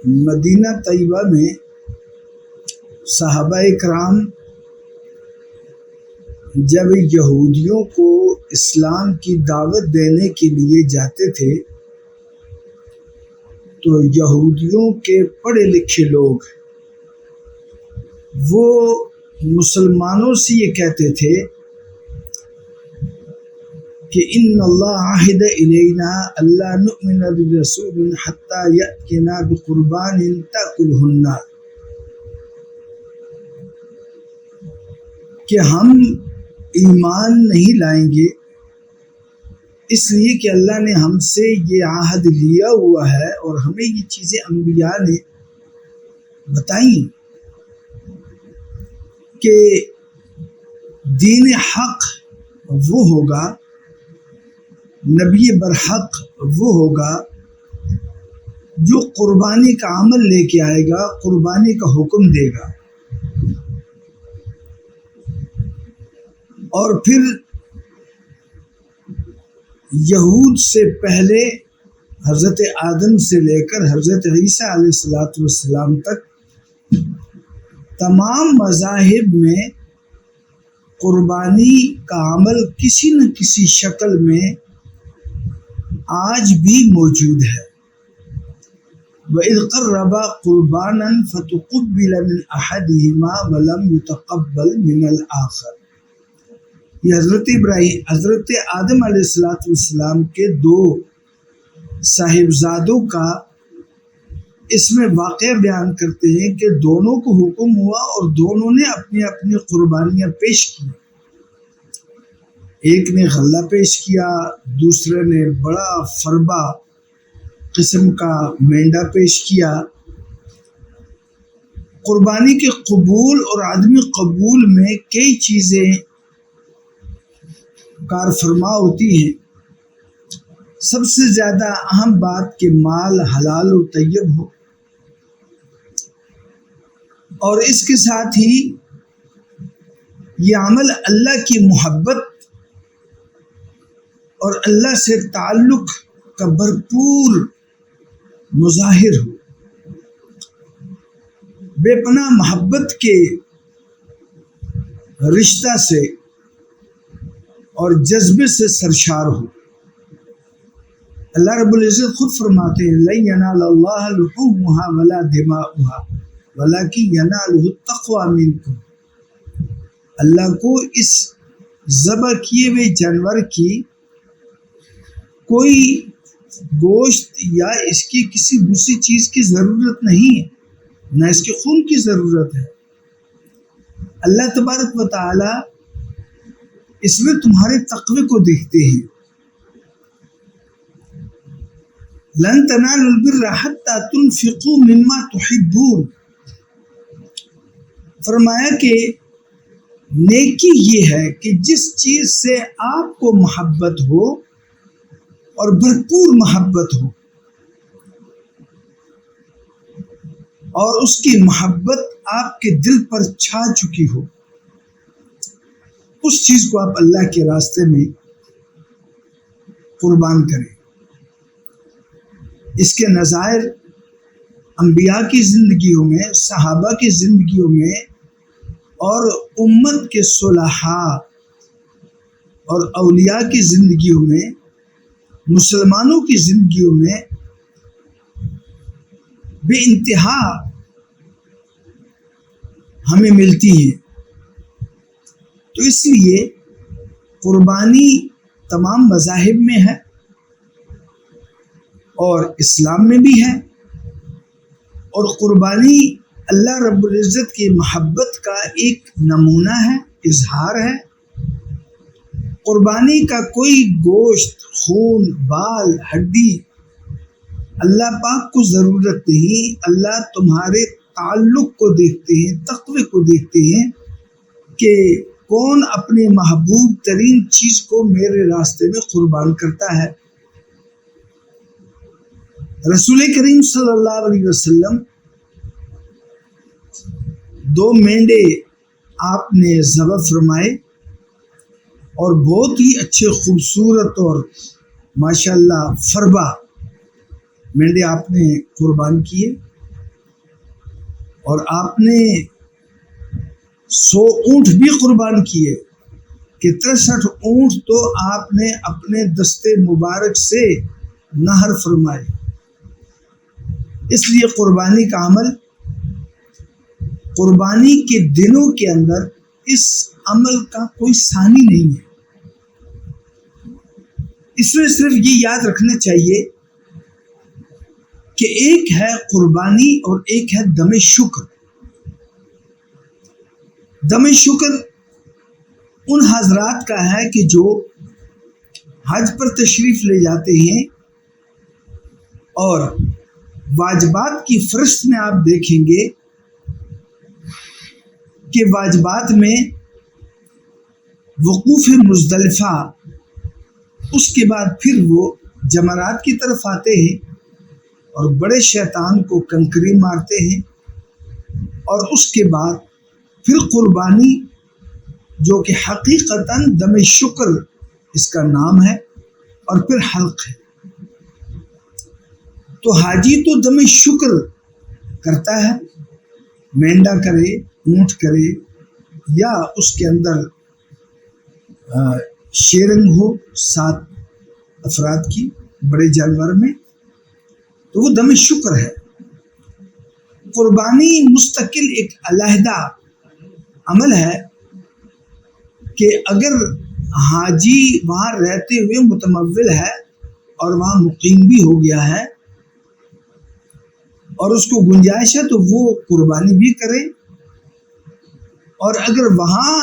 مدینہ طیبہ میں صحابہ کرام جب یہودیوں کو اسلام کی دعوت دینے کے لیے جاتے تھے تو یہودیوں کے پڑھے لکھے لوگ وہ مسلمانوں سے یہ کہتے تھے کہ ان اللہ عہد الینا اللہ نؤمن برسول حتی یأتینا بقربان تأکلہ النار، کہ ہم ایمان نہیں لائیں گے اس لیے کہ اللہ نے ہم سے یہ عہد لیا ہوا ہے اور ہمیں یہ چیزیں انبیاء نے بتائیں کہ دین حق وہ ہوگا، نبی برحق وہ ہوگا جو قربانی کا عمل لے کے آئے گا، قربانی کا حکم دے گا۔ اور پھر یہود سے پہلے حضرت آدم سے لے کر حضرت عیسیٰ علیہ السلام تک تمام مذاہب میں قربانی کا عمل کسی نہ کسی شکل میں آج بھی موجود ہے۔ وَإِذْ قَرَّبَا قُرْبَانًا فَتُقُبِّلَ مِنْ أَحَدِهِمَا وَلَمْ يُتَقَبَّلْ مِنَ الْآخَرِ، یہ حضرت آدم علیہ السلام کے دو صاحبزادوں کا اس میں واقعہ بیان کرتے ہیں کہ دونوں کو حکم ہوا اور دونوں نے اپنی اپنی قربانیاں پیش کی۔ ایک نے غلہ پیش کیا، دوسرے نے بڑا فربا قسم کا مینڈا پیش کیا۔ قربانی کے قبول اور عدم قبول میں کئی چیزیں کار فرما ہوتی ہیں۔ سب سے زیادہ اہم بات کہ مال حلال اور طیب ہو، اور اس کے ساتھ ہی یہ عمل اللہ کی محبت اور اللہ سے تعلق کا بھرپور مظاہر ہو، بے پناہ محبت کے رشتہ سے اور جذبے سے سرشار ہو۔ اللہ رب العزت خود فرماتے ہیں لَن يَنَالَ اللَّهَ لُحُومُهَا وَلَا دِمَاؤُهَا وَلَكِنْ يَنَالُهُ التَّقْوَى مِنْكُمْ، اللہ کو اس ذبح کیے ہوئے جانور کی کوئی گوشت یا اس کی کسی دوسری چیز کی ضرورت نہیں ہے، نہ اس کے خون کی ضرورت ہے۔ اللہ تبارک و تعالی اس میں تمہارے تقوی کو دیکھتے ہیں۔ لن تنالوا البر حتى تنفقوا مما تحبون، فرمایا کہ نیکی یہ ہے کہ جس چیز سے آپ کو محبت ہو اور بھرپور محبت ہو اور اس کی محبت آپ کے دل پر چھا چکی ہو، اس چیز کو آپ اللہ کے راستے میں قربان کریں۔ اس کے نظائر انبیاء کی زندگیوں میں، صحابہ کی زندگیوں میں اور امت کے صلحاء اور اولیاء کی زندگیوں میں، مسلمانوں کی زندگیوں میں بے انتہا ہمیں ملتی ہیں۔ تو اس لیے قربانی تمام مذاہب میں ہے اور اسلام میں بھی ہے، اور قربانی اللہ رب العزت کی محبت کا ایک نمونہ ہے، اظہار ہے۔ قربانی کا کوئی گوشت، خون، بال، ہڈی اللہ پاک کو ضرورت نہیں، اللہ تمہارے تعلق کو دیکھتے ہیں، تقوی کو دیکھتے ہیں کہ کون اپنے محبوب ترین چیز کو میرے راستے میں قربان کرتا ہے۔ رسول کریم صلی اللہ علیہ وسلم 2 مینڈے آپ نے ذبح فرمائے اور بہت ہی اچھے خوبصورت اور ماشاءاللہ فربا مینڈے آپ نے قربان کیے۔ اور آپ نے 100 اونٹ بھی قربان کیے کہ 63 اونٹ تو آپ نے اپنے دستے مبارک سے نہر فرمائے. اس لیے قربانی کا عمل قربانی کے دنوں کے اندر اس عمل کا کوئی ثانی نہیں ہے. اس میں صرف یہ یاد رکھنا چاہیے کہ ایک ہے قربانی اور ایک ہے دم شکر. دم شکر ان حضرات کا ہے کہ جو حج پر تشریف لے جاتے ہیں اور واجبات کی فہرست میں آپ دیکھیں گے کہ واجبات میں وقوف مزدلفہ، اس کے بعد پھر وہ جمرات کی طرف آتے ہیں اور بڑے شیطان کو کنکری مارتے ہیں، اور اس کے بعد پھر قربانی جو کہ حقیقتاً دم شکر اس کا نام ہے، اور پھر حلق ہے. تو حاجی تو دم شکر کرتا ہے، مینڈا کرے، اونٹ کرے، یا اس کے اندر شیرنگ ہو 7 افراد کی بڑے جانور میں، تو وہ دم شکر ہے. قربانی مستقل ایک علیحدہ عمل ہے کہ اگر حاجی وہاں رہتے ہوئے متمول ہے اور وہاں مقیم بھی ہو گیا ہے اور اس کو گنجائش ہے تو وہ قربانی بھی کرے، اور اگر وہاں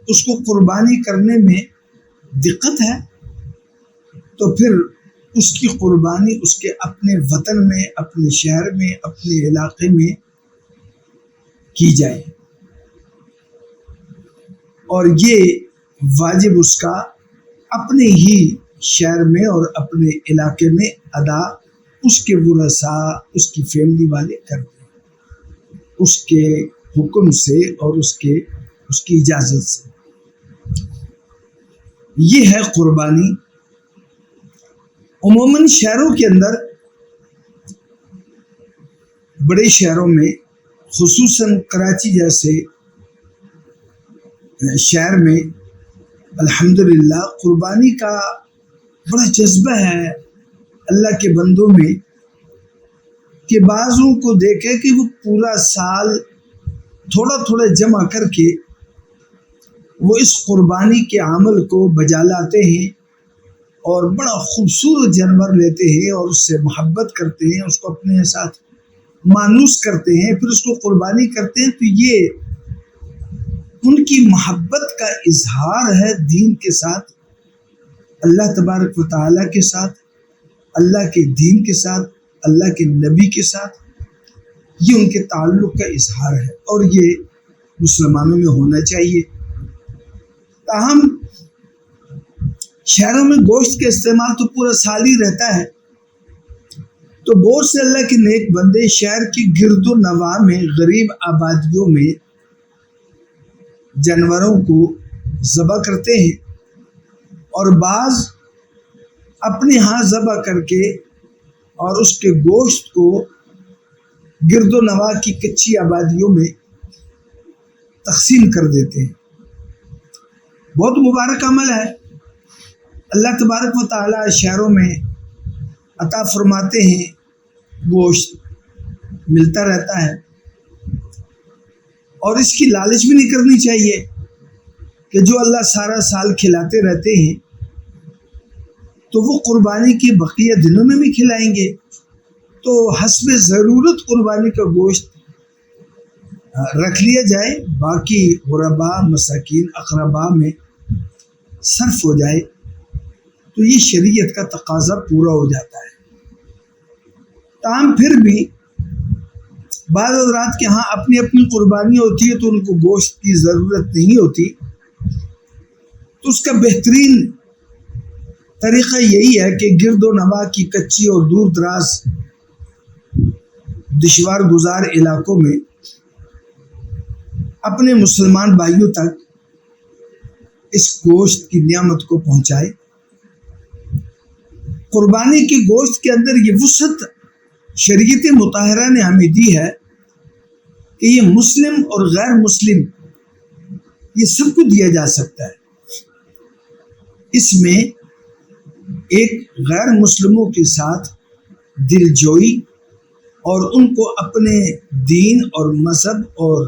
اس کو قربانی کرنے میں دقت ہے تو پھر اس کی قربانی اس کے اپنے وطن میں، اپنے شہر میں، اپنے علاقے میں کی جائے، اور یہ واجب اس کا اپنے ہی شہر میں اور اپنے علاقے میں ادا اس کے ورثاء، اس کی فیملی والے کرتے ہیں، اس کے حکم سے اور اس کی اجازت سے. یہ ہے قربانی. عموماً شہروں کے اندر، بڑے شہروں میں، خصوصاً کراچی جیسے شہر میں الحمدللہ قربانی کا بڑا جذبہ ہے اللہ کے بندوں میں، کہ بعضوں کو دیکھے کہ وہ پورا سال تھوڑا تھوڑا جمع کر کے وہ اس قربانی کے عمل کو بجا لاتے ہیں اور بڑا خوبصورت جانور لیتے ہیں اور اس سے محبت کرتے ہیں، اس کو اپنے ساتھ مانوس کرتے ہیں، پھر اس کو قربانی کرتے ہیں. تو یہ ان کی محبت کا اظہار ہے دین کے ساتھ، اللہ تبارک و تعالیٰ کے ساتھ، اللہ کے دین کے ساتھ، اللہ کے نبی کے ساتھ. یہ ان کے تعلق کا اظہار ہے اور یہ مسلمانوں میں ہونا چاہیے. تاہم شہروں میں گوشت کا استعمال تو پورا سال ہی رہتا ہے، تو بہت سے اللہ کے نیک بندے شہر کی گرد و نواح میں، غریب آبادیوں میں جانوروں کو ذبح کرتے ہیں، اور بعض اپنے ہاں ذبح کر کے اور اس کے گوشت کو گرد و نواح کی کچی آبادیوں میں تقسیم کر دیتے ہیں. بہت مبارک عمل ہے. اللہ تبارک و تعالیٰ شہروں میں عطا فرماتے ہیں، گوشت ملتا رہتا ہے، اور اس کی لالچ بھی نہیں کرنی چاہیے کہ جو اللہ سارا سال کھلاتے رہتے ہیں تو وہ قربانی کے بقیہ دنوں میں بھی کھلائیں گے. تو حسب ضرورت قربانی کا گوشت رکھ لیا جائے، باقی غربا، مساکین، اقربا میں صرف ہو جائے، تو یہ شریعت کا تقاضا پورا ہو جاتا ہے. تاہم پھر بھی بعض حضرات کے ہاں اپنی اپنی قربانی ہوتی ہے تو ان کو گوشت کی ضرورت نہیں ہوتی، تو اس کا بہترین طریقہ یہی ہے کہ گرد و نواح کی کچی اور دور دراز دشوار گزار علاقوں میں اپنے مسلمان بھائیوں تک اس گوشت کی نعمت کو پہنچائے. قربانی کے گوشت کے اندر یہ وسعت شریعت مطہرہ نے ہمیں دی ہے کہ یہ مسلم اور غیر مسلم یہ سب کو دیا جا سکتا ہے۔ اس میں ایک غیر مسلموں کے ساتھ دل جوئی اور ان کو اپنے دین اور مذہب اور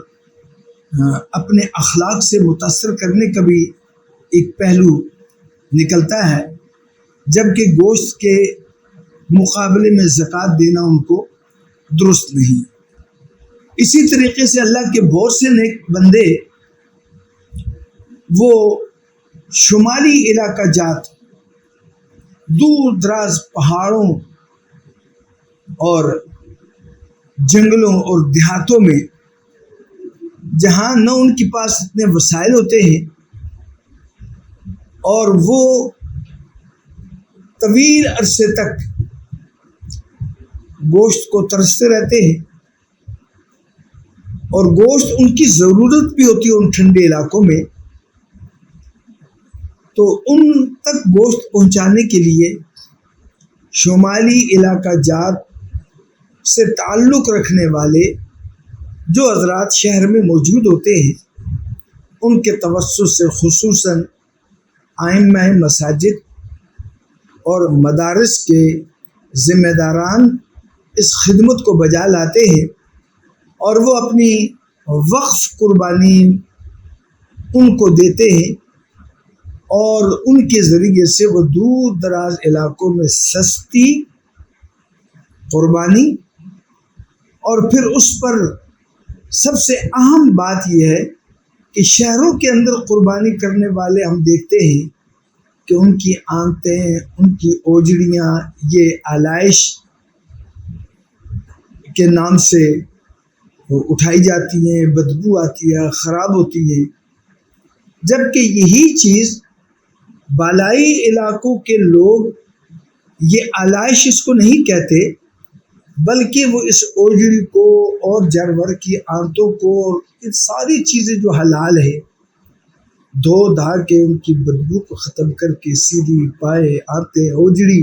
اپنے اخلاق سے متاثر کرنے کا بھی ایک پہلو نکلتا ہے، جبکہ گوشت کے مقابلے میں زکوٰۃ دینا ان کو درست نہیں۔ اسی طریقے سے اللہ کے بہت سے نیک بندے وہ شمالی علاقہ جات، دور دراز پہاڑوں اور جنگلوں اور دیہاتوں میں، جہاں نہ ان کے پاس اتنے وسائل ہوتے ہیں اور وہ طویل عرصے تک گوشت کو ترستے رہتے ہیں، اور گوشت ان کی ضرورت بھی ہوتی ہے ان ٹھنڈے علاقوں میں، تو ان تک گوشت پہنچانے کے لیے شمالی علاقہ جات سے تعلق رکھنے والے جو حضرات شہر میں موجود ہوتے ہیں، ان کے توسط سے خصوصاً ائمہ مساجد اور مدارس کے ذمہ داران اس خدمت کو بجا لاتے ہیں، اور وہ اپنی وقف قربانی ان کو دیتے ہیں، اور ان کے ذریعے سے وہ دور دراز علاقوں میں سستی قربانی، اور پھر اس پر سب سے اہم بات یہ ہے کہ شہروں کے اندر قربانی کرنے والے ہم دیکھتے ہیں کہ ان کی آنتیں، ان کی اوجڑیاں یہ آلائش کے نام سے اٹھائی جاتی ہیں، بدبو آتی ہے، خراب ہوتی ہے، جبکہ یہی چیز بالائی علاقوں کے لوگ یہ آلائش اس کو نہیں کہتے، بلکہ وہ اس اوجڑی کو اور جانور کی آنتوں کو اور ان ساری چیزیں جو حلال ہے دھو دھا کے ان کی بدبو کو ختم کر کے سیدھی پائے آنتیں اوجڑی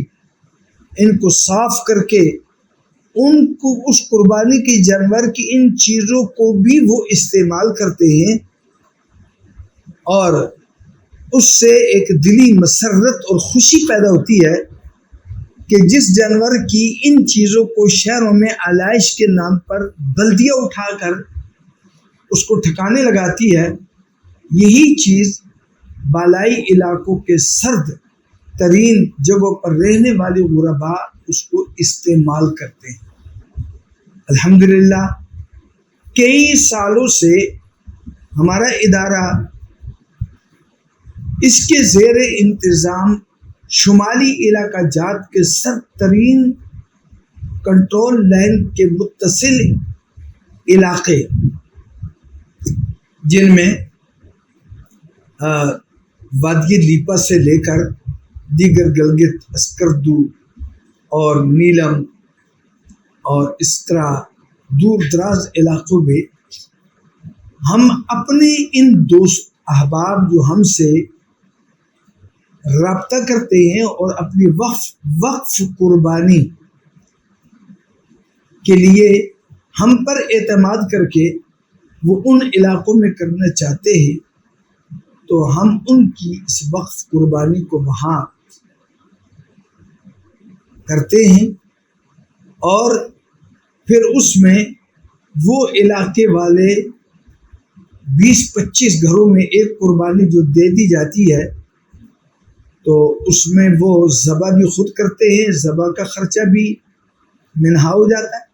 ان کو صاف کر کے ان کو اس قربانی کی جانور کی ان چیزوں کو بھی وہ استعمال کرتے ہیں، اور اس سے ایک دلی مسرت اور خوشی پیدا ہوتی ہے کہ جس جانور کی ان چیزوں کو شہروں میں آلائش کے نام پر بلدیاں اٹھا کر اس کو ٹھکانے لگاتی ہے، یہی چیز بالائی علاقوں کے سرد ترین جگہوں پر رہنے والے غربا اس کو استعمال کرتے ہیں۔ الحمدللہ کئی سالوں سے ہمارا ادارہ اس کے زیر انتظام شمالی علاقہ جات کے سرد ترین کنٹرول لائن کے متصل علاقے، جن میں وادی لیپا سے لے کر دیگر گلگت، اسکردو اور نیلم اور اس طرح دور دراز علاقوں میں ہم اپنے ان دوست احباب جو ہم سے رابطہ کرتے ہیں اور اپنی وقف قربانی کے لیے ہم پر اعتماد کر کے وہ ان علاقوں میں کرنا چاہتے ہیں، تو ہم ان کی اس وقف قربانی کو وہاں کرتے ہیں، اور پھر اس میں وہ علاقے والے 20-25 گھروں میں ایک قربانی جو دے دی جاتی ہے، تو اس میں وہ ذبح بھی خود کرتے ہیں، ذبح کا خرچہ بھی منہا ہو جاتا ہے،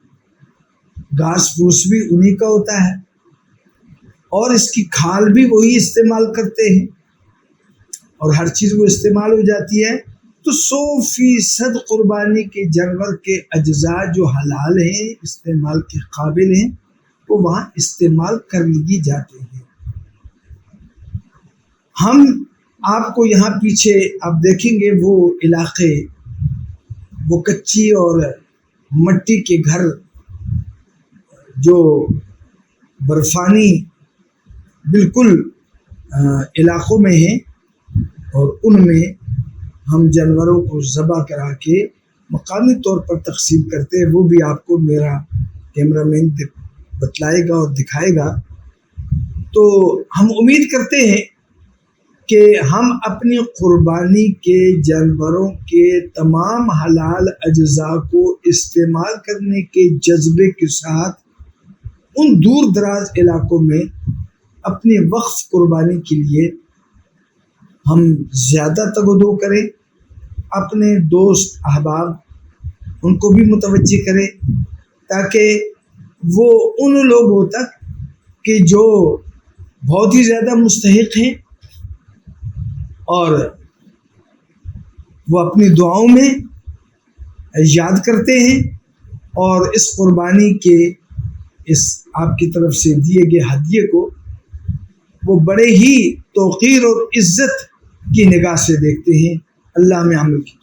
گھاس پھوس بھی انہی کا ہوتا ہے، اور اس کی کھال بھی وہی استعمال کرتے ہیں، اور ہر چیز وہ استعمال ہو جاتی ہے۔ تو 100% قربانی کے جانور کے اجزاء جو حلال ہیں، استعمال کے قابل ہیں، وہ وہاں استعمال کر لیے جاتے ہیں۔ ہم آپ کو یہاں پیچھے آپ دیکھیں گے وہ علاقے، وہ کچی اور مٹی کے گھر جو برفانی بالکل علاقوں میں ہیں، اور ان میں ہم جانوروں کو ذبح کرا کے مقامی طور پر تقسیم کرتے ہیں، وہ بھی آپ کو میرا کیمرہ مین بتلائے گا اور دکھائے گا، تو ہم امید کرتے ہیں کہ ہم اپنی قربانی کے جانوروں کے تمام حلال اجزاء کو استعمال کرنے کے جذبے کے ساتھ ان دور دراز علاقوں میں اپنے وقف قربانی کے لیے ہم زیادہ تگ و دو کریں، اپنے دوست احباب ان کو بھی متوجہ کریں، تاکہ وہ ان لوگوں تک کہ جو بہت ہی زیادہ مستحق ہیں اور وہ اپنی دعاؤں میں یاد کرتے ہیں، اور اس قربانی کے اس آپ کی طرف سے دیے گئے ہدیے کو وہ بڑے ہی توقیر اور عزت کی نگاہ سے دیکھتے ہیں۔ اللہ میں عمل کی